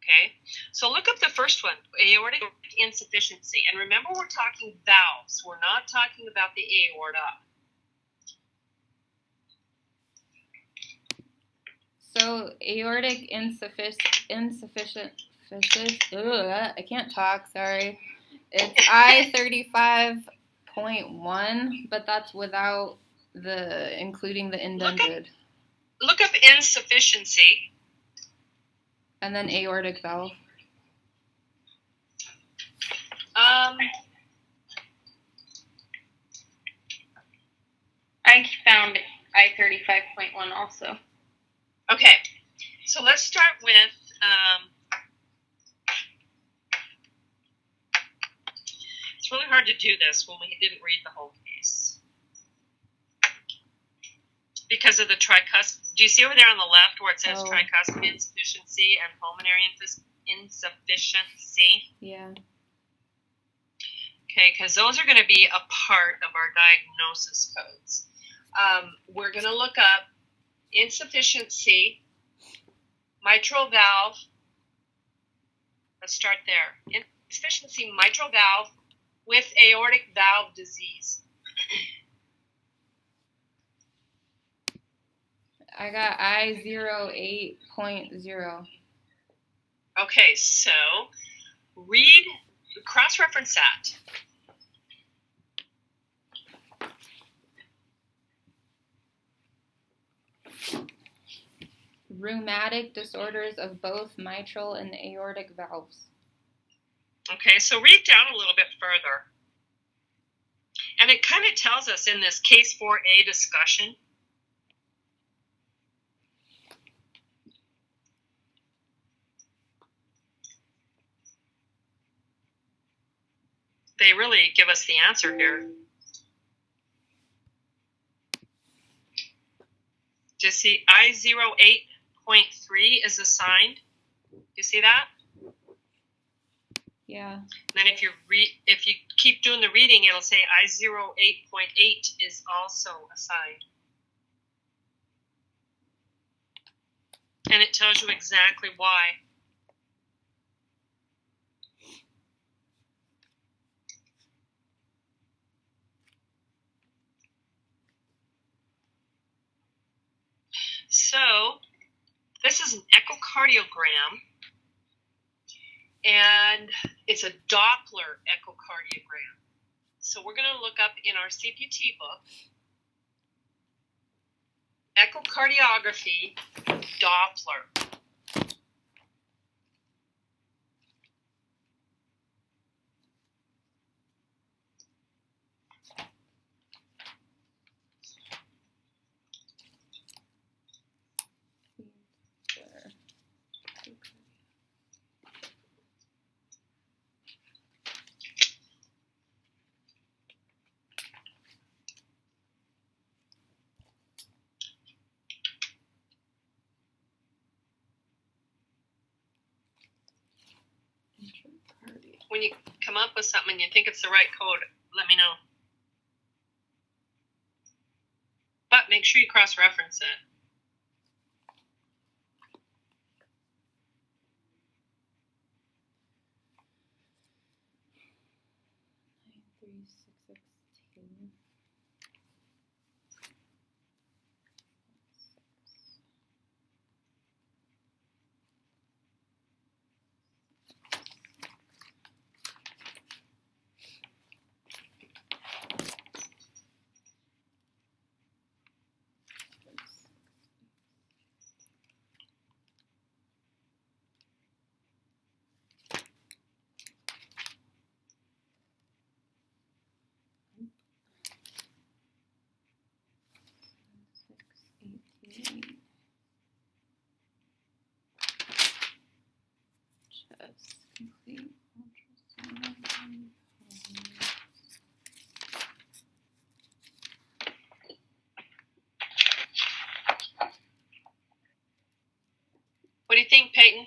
Okay, so look up the first one, aortic insufficiency, and remember we're talking valves, we're not talking about the aorta. So aortic insufficient. I can't talk, sorry. It's I-35.1, but that's without including the indented. Look up insufficiency. And then aortic valve. I found I-35.1 also. Okay, so let's start with it's really hard to do this when we didn't read the whole case because of the tricuspid. Do you see over there on the left where it says tricuspid insufficiency and pulmonary insufficiency? Yeah. Okay, because those are going to be a part of our diagnosis codes. We're going to look up insufficiency, mitral valve. Let's start there. Insufficiency, mitral valve with aortic valve disease. I got I-08.0. Okay, so cross-reference that. Rheumatic disorders of both mitral and aortic valves. Okay, so read down a little bit further. And it kind of tells us in this case 4A discussion. They really give us the answer here. Do you see I08.3 is assigned? Do you see that? Yeah. And then if you keep doing the reading, it'll say I08.8 is also assigned. And it tells you exactly why. So, this is an echocardiogram, and it's a Doppler echocardiogram. So we're going to look up in our CPT book, echocardiography, Doppler. When you come up with something and you think it's the right code, let me know. But make sure you cross-reference it. What do you think, Peyton?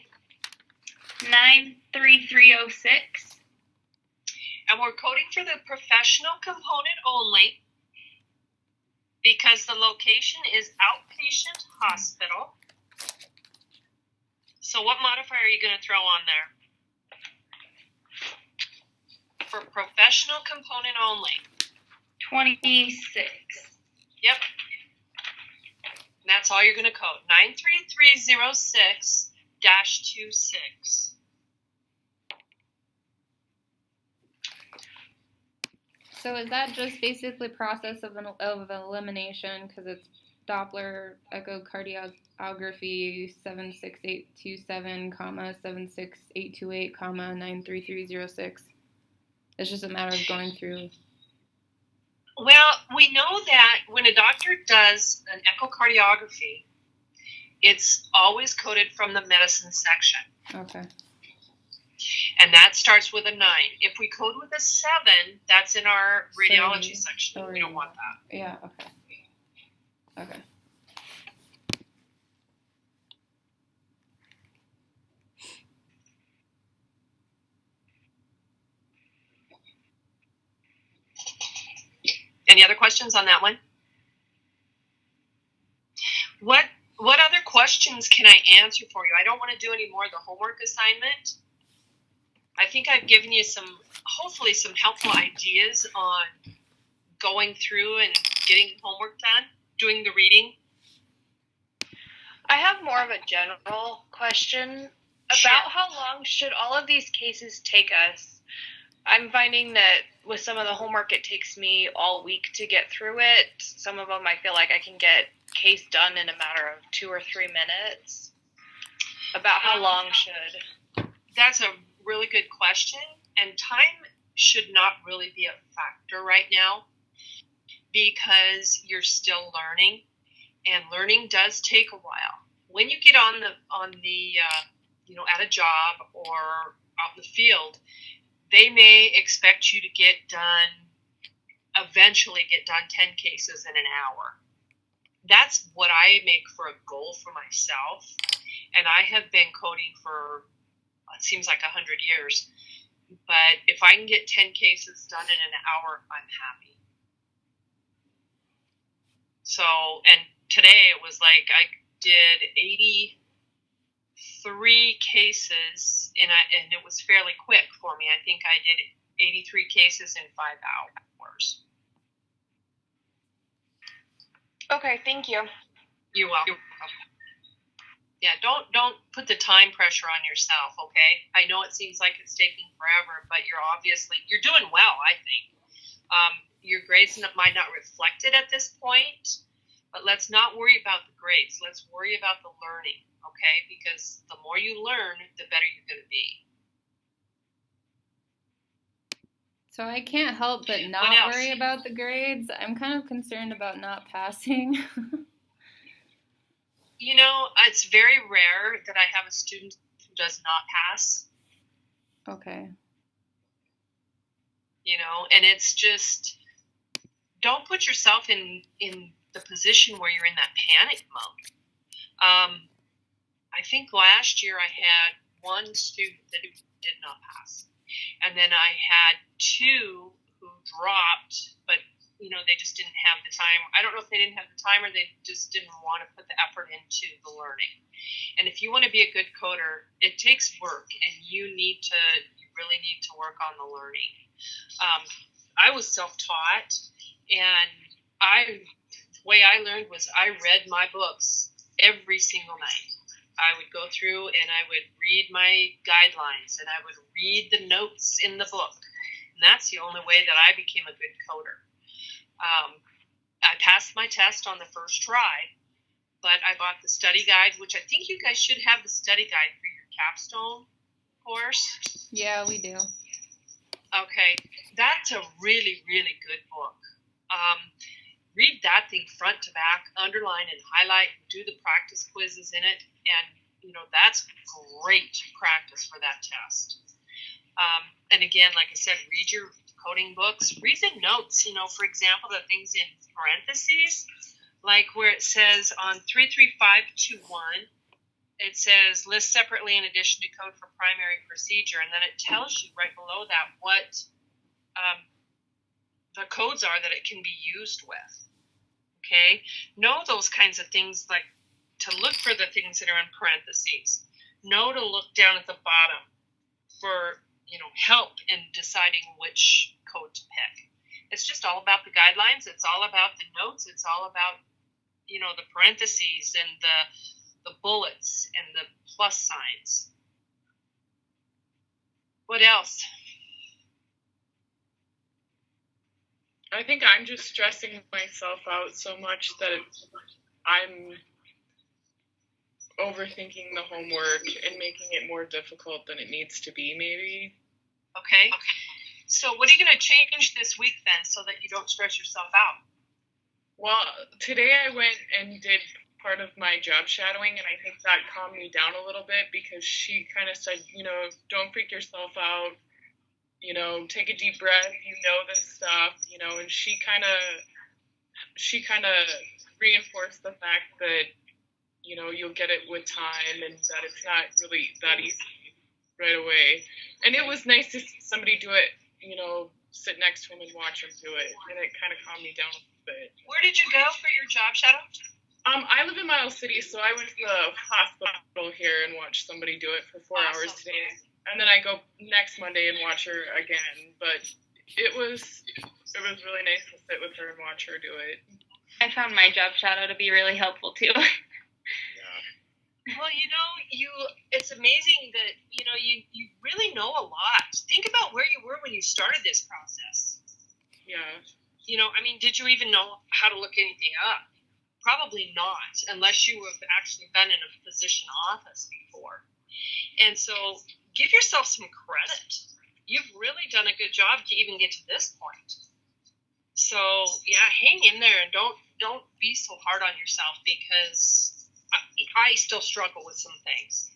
93306. And we're coding for the professional component only because the location is outpatient hospital. So what modifier are you going to throw on there? For professional component only. 26. Yep. And that's all you're going to code. 93306-26. So is that just basically process of elimination because it's Doppler echocardiography 76827, 76828, 93306? It's just a matter of going through. Well, we know that when a doctor does an echocardiography, it's always coded from the medicine section. Okay. And that starts with a 9. If we code with a 7, that's in our radiology section. We don't want that. Yeah, okay. Okay. Any other questions on that one? What other questions can I answer for you? I don't want to do any more of the homework assignment. I think I've given you hopefully some helpful ideas on going through and getting homework done, doing the reading. I have more of a general question Sure. about how long should all of these cases take us? I'm finding that with some of the homework, it takes me all week to get through it. Some of them I feel like I can get case done in a matter of 2 or 3 minutes. About how long should? That's a really good question, and time should not really be a factor right now because you're still learning, and learning does take a while. When you get on the at a job or out in the field, they may expect you to eventually get done 10 cases in an hour. that's what I make for a goal for myself. And I have been coding for, it seems like 100 years. But if I can get 10 cases done in an hour, I'm happy. So, and today it was like I did 83 cases, and it was fairly quick for me. I think I did 83 cases in 5 hours. Okay, thank you. You're welcome. Yeah, don't put the time pressure on yourself, okay? I know it seems like it's taking forever, but you're doing well, I think. Your grades might not reflect it at this point, but let's not worry about the grades. Let's worry about the learning, okay? Because the more you learn, the better you're going to be. So I can't help but not worry about the grades. I'm kind of concerned about not passing. You know, it's very rare that I have a student who does not pass. Okay. You know, and it's just, don't put yourself in the position where you're in that panic mode. I think last year I had one student that did not pass. And then I had 2 who dropped, but, you know, they just didn't have the time. I don't know if they didn't have the time or they just didn't want to put the effort into the learning. And if you want to be a good coder, it takes work, and you really need to work on the learning. I was self-taught, and the way I learned was I read my books every single night. I would go through and I would read my guidelines, and I would read the notes in the book. And that's the only way that I became a good coder. I passed my test on the first try, but I bought the study guide, which I think you guys should have the study guide for your capstone course. Yeah, we do. Okay, that's a really, really good book. Read that thing front to back, underline and highlight, do the practice quizzes in it, and, you know, that's great practice for that test. And again, like I said, read your coding books, read the notes, you know, for example, the things in parentheses, like where it says on 33521, it says list separately in addition to code for primary procedure, and then it tells you right below that what the codes are that it can be used with. Okay, know those kinds of things, like to look for the things that are in parentheses. Know to look down at the bottom for, you know, help in deciding which code to pick. It's just all about the guidelines. It's all about the notes. It's all about, you know, the parentheses and the bullets and the plus signs. What else? I think I'm just stressing myself out so much that I'm overthinking the homework and making it more difficult than it needs to be, maybe. Okay. So what are you going to change this week then so that you don't stress yourself out? Well, today I went and did part of my job shadowing, and I think that calmed me down a little bit because she kind of said, you know, don't freak yourself out. You know, take a deep breath, you know this stuff, you know, and she kind of reinforced the fact that, you know, you'll get it with time and that it's not really that easy right away. And it was nice to see somebody do it, you know, sit next to him and watch him do it. And it kind of calmed me down a bit. Where did you go for your job shadow? I live in Miles City, so I went to the hospital here and watched somebody do it for 4 hours today. And then I go next Monday and watch her again. But it was really nice to sit with her and watch her do it. I found my job shadow to be really helpful too. Well, you know, it's amazing that, you know, you really know a lot. Think about where you were when you started this process. Yeah. You know, I mean, did you even know how to look anything up? Probably not, unless you have actually been in a physician office before. And so give yourself some credit. You've really done a good job to even get to this point. So, yeah, hang in there and don't be so hard on yourself, because I still struggle with some things.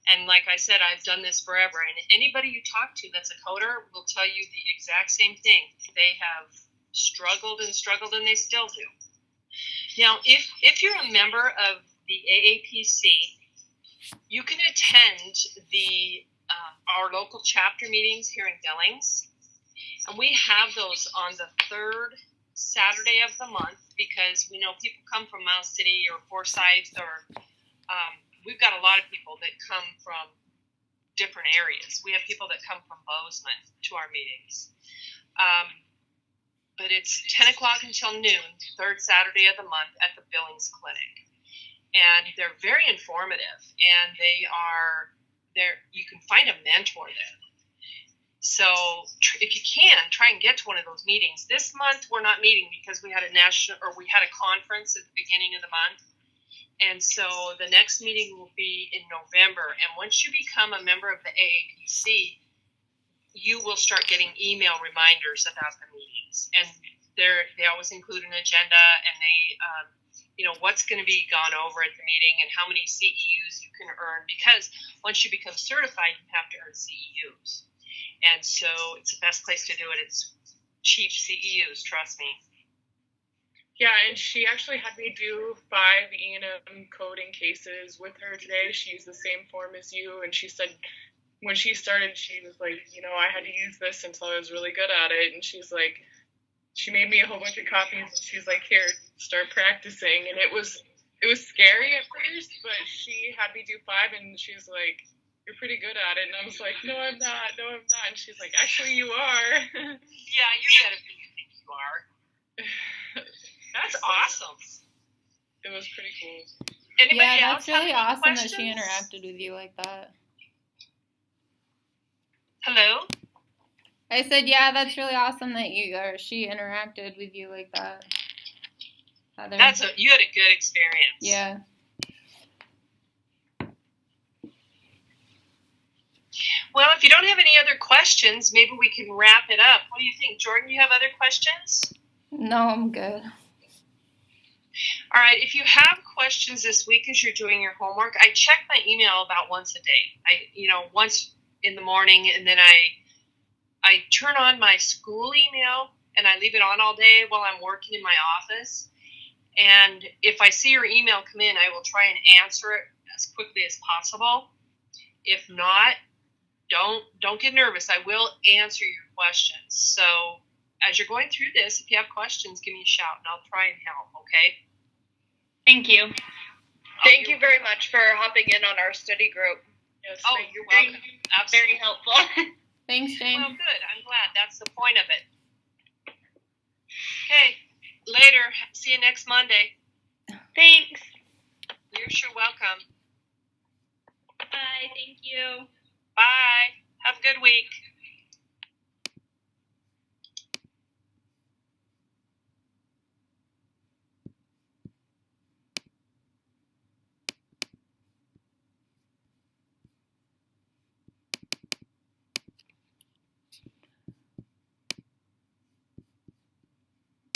And like I said, I've done this forever. And anybody you talk to that's a coder will tell you the exact same thing. They have struggled and struggled, and they still do. Now, if you're a member of the AAPC, you can attend the our local chapter meetings here in Billings, and we have those on the third Saturday of the month because we know people come from Miles City or Forsyth, or we've got a lot of people that come from different areas. We have people that come from Bozeman to our meetings. But it's 10 o'clock until noon, third Saturday of the month at the Billings Clinic. And they're very informative, and you can find a mentor there. So if you can, try and get to one of those meetings. This month we're not meeting because we had a conference at the beginning of the month. And so the next meeting will be in November. And once you become a member of the AAPC, you will start getting email reminders about the meetings. And they always include an agenda, and they, what's going to be gone over at the meeting and how many CEUs you can earn. Because once you become certified, you have to earn CEUs. And so it's the best place to do it. It's cheap CEUs, trust me. Yeah, and she actually had me do 5 E&M coding cases with her today. She used the same form as you, and she said when she started, she was like, I had to use this until I was really good at it. And she's like, she made me a whole bunch of copies, and she's like, here, start practicing. And it was scary at first, but she had me do 5, and she was like, you're pretty good at it. And I was like, no, I'm not. And she's like, actually, you are. Yeah, you're better than you think you are. That's awesome. It was pretty cool. Anybody Yeah, else that's really have any awesome questions? that she interacted with you like that. Hello? I said, yeah, that's really awesome that she interacted with you like that. Heather. You had a good experience. Yeah. Well, if you don't have any other questions, maybe we can wrap it up. What do you think, Jordan? You have other questions? No, I'm good. All right. If you have questions this week as you're doing your homework, I check my email about once a day. Once in the morning, and then I turn on my school email and I leave it on all day while I'm working in my office. And if I see your email come in, I will try and answer it as quickly as possible. If not, don't get nervous. I will answer your questions. So as you're going through this, if you have questions, give me a shout and I'll try and help, okay? Thank you. Thank you very much for hopping in on our study group. Yes, You're welcome. Absolutely. Very helpful. Thanks, Jane. Well, good. I'm glad. That's the point of it. Okay. Later. See you next Monday. Thanks. You're sure welcome. Bye. Thank you. Bye. Have a good week.